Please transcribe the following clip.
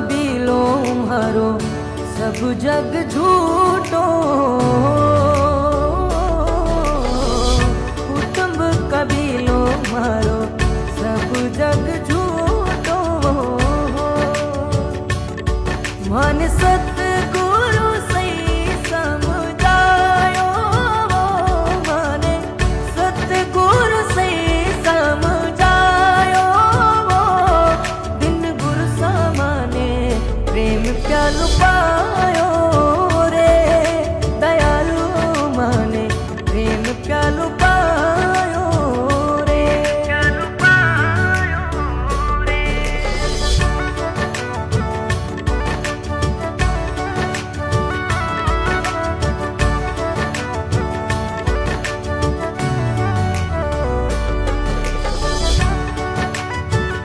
कबीलो मारो सब जग झूठो, कुटुंब कबीलो मारो सब जग झूठो। मन सत्य